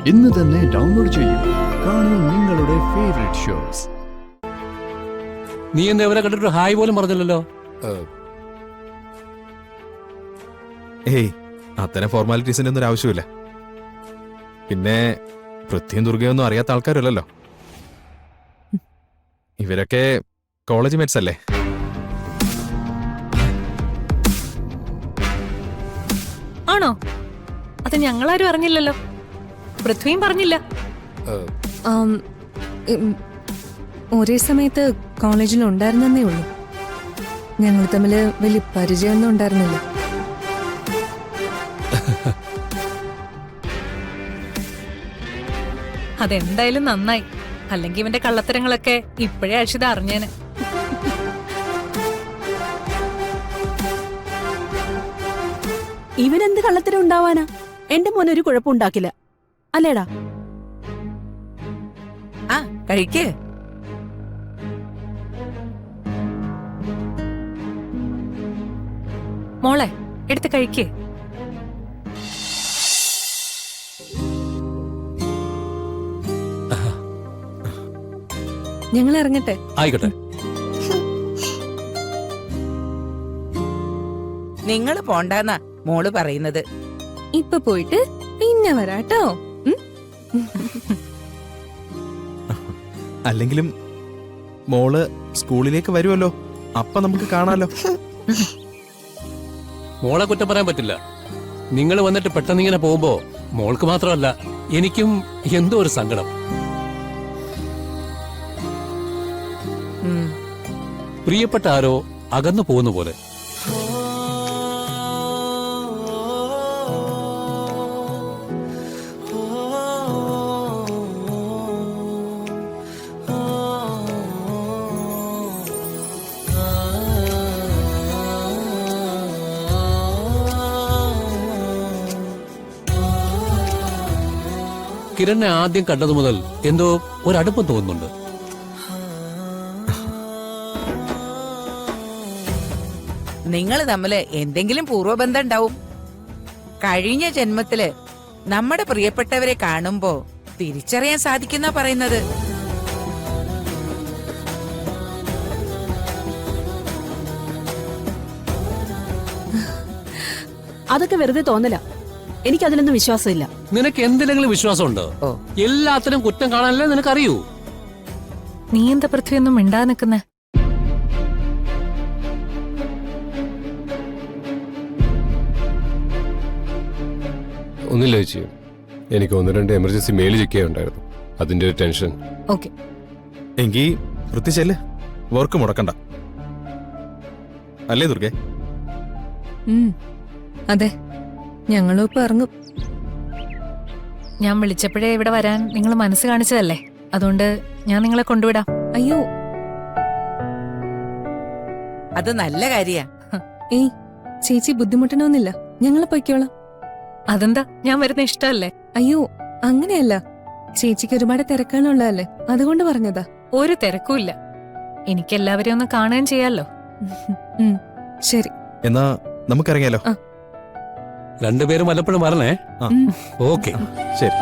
ഇന്ന് തന്നെ ഡൗൺലോഡ് ചെയ്യൂ. കാണൂ നിങ്ങളുടെ ഫേവറേറ്റ് ഷോസ്. നീ എന്താ ഇവരെ കണ്ടിട്ട് ഹായ് പോലും പറഞ്ഞില്ലല്ലോ. ഏയ്, അത്തരം ഫോർമാലിറ്റീസിന്റെ ഒന്നും ആവശ്യമില്ല. പിന്നെ പൃഥ്വിയും ദുർഗയൊന്നും അറിയാത്ത ആൾക്കാരല്ലല്ലോ. ഇവരൊക്കെ കോളേജ് മേറ്റ്സ് അല്ലേ? ആണോ? അത് ഞങ്ങളാരും അറിഞ്ഞില്ലല്ലോ. പൃഥ്വിയും പറഞ്ഞില്ല. ഒരേ സമയത്ത് കോളേജിൽ ഉണ്ടായിരുന്നേ ഉള്ളൂ. ഞങ്ങൾ തമ്മിൽ വലിയ പരിചയമൊന്നും ഉണ്ടായിരുന്നില്ല. അതെന്തായാലും നന്നായി. അല്ലെങ്കിൽ ഇവന്റെ കള്ളത്തരങ്ങളൊക്കെ ഇപ്പോഴേ അക്ഷിത അറിഞ്ഞേനെ. ഇവനെന്ത് കള്ളത്തരം ഉണ്ടാവാനാ? എന്റെ മോനെ ഒരു കുഴപ്പമുണ്ടാക്കില്ല, അല്ലേടാ? ആ, കഴിക്ക്. മോളെ എടുത്ത് കഴിക്കേ. ഞങ്ങൾ ഇറങ്ങട്ടെ? ആയിക്കോട്ടെ. നിങ്ങള് പോണ്ടാന്നാ മോള് പറയുന്നത്. ഇപ്പൊ പോയിട്ട് പിന്നെ വരാട്ടോ. അല്ലെങ്കിലും മോള് സ്കൂളിലേക്ക് വരുമല്ലോ, അപ്പൊ നമുക്ക് കാണാലോ. മോളെ കുറ്റം പറയാൻ പറ്റില്ല. നിങ്ങൾ വന്നിട്ട് പെട്ടെന്ന് ഇങ്ങനെ പോകുമ്പോ മോൾക്ക് മാത്രമല്ല എനിക്കും എന്തോ ഒരു സങ്കടം. പ്രിയപ്പെട്ട ആരോ അകന്നു പോകുന്ന പോലെ. കിരണിനെ ആദ്യം കണ്ടതു മുതൽ എന്തോ ഒരടുപ്പം തോന്നുന്നുണ്ട്. നിങ്ങൾ തമ്മില് എന്തെങ്കിലും പൂർവ്വബന്ധം ഉണ്ടാവും. കഴിഞ്ഞ ജന്മത്തില് നമ്മുടെ പ്രിയപ്പെട്ടവരെ കാണുമ്പോ തിരിച്ചറിയാൻ സാധിക്കുന്ന പറയുന്നത്. അതൊക്കെ വെറുതെ തോന്നല. എനിക്കതിലൊന്നും വിശ്വാസമില്ല. നിനക്ക് എന്തിനെങ്കിലും വിശ്വാസമുണ്ടോ? എല്ലാത്തിനും കുറ്റം കാണാനല്ലേ നിനക്കറിയൂ. നീ എന്താ പൃഥ്വിയൊന്നും മിണ്ടാ നിക്കുന്നേ? ഒന്നില്ല ചേച്ചി, എനിക്ക് 1-2 എമർജൻസി മെയിൽ ചെക്ക് ചെയ്യാനുണ്ടായിരുന്നു, അതിന്റെ ഒരു ടെൻഷൻ. ഓക്കെ, എങ്കി പൃഥ്വി ചെല്ല്, വർക്ക് മുടക്കണ്ട. അല്ലേ ദുർഗേ? അതെ, ഞങ്ങളും ഇപ്പൊ ഇറങ്ങും. ഞാൻ വിളിച്ചപ്പോഴേ ഇവിടെ വരാൻ നിങ്ങൾ മനസ്സ് കാണിച്ചതല്ലേ, അതുകൊണ്ട് ഞാൻ നിങ്ങളെ കൊണ്ടുവിടാം. അയ്യോ, അത് നല്ല കാര്യാ. ഏയ് ചേച്ചി ബുദ്ധിമുട്ടണമെന്നില്ല, ഞങ്ങളെ പൊയ്ക്കോളാം. അതെന്താ, ഞാൻ വരുന്ന ഇഷ്ടമല്ലേ? അയ്യോ, അങ്ങനെയല്ല, ചേച്ചിക്ക് ഒരുപാട് തിരക്കാണുള്ളതല്ലേ, അതുകൊണ്ട് പറഞ്ഞതാ. ഒരു തിരക്കുമില്ല, എനിക്ക് എല്ലാവരെയും ഒന്ന് കാണുകയും ചെയ്യാലോ. ശരി, എന്നാ നമുക്കിറങ്ങിയാലോ? രണ്ടുപേരും വല്ലപ്പോഴും വരണേ. ആ. ഓക്കെ, ശരി.